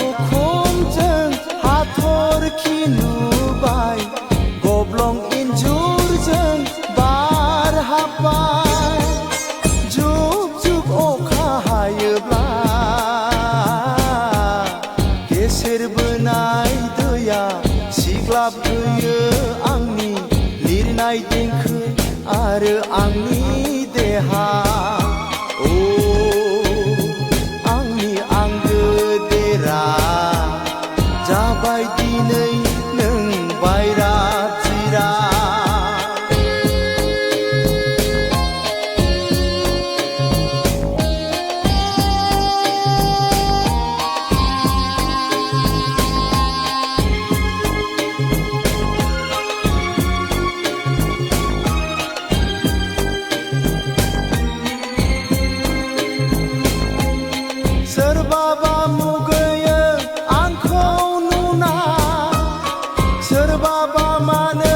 दाउखुमजों हाथरखि नुबाय गब्लं इन्जुरजों बार हाबबाय जुब जुब अखा हायोब्ला गेसेर बोनाय दैया सिग्लाबहोयो आंनि लिरनाय देंखो आरो आंनि देहा जाबाय दिनै नों बायरा फिरा सोरबाबा मुगैयो आंखौ नुना सोरबाबा मानो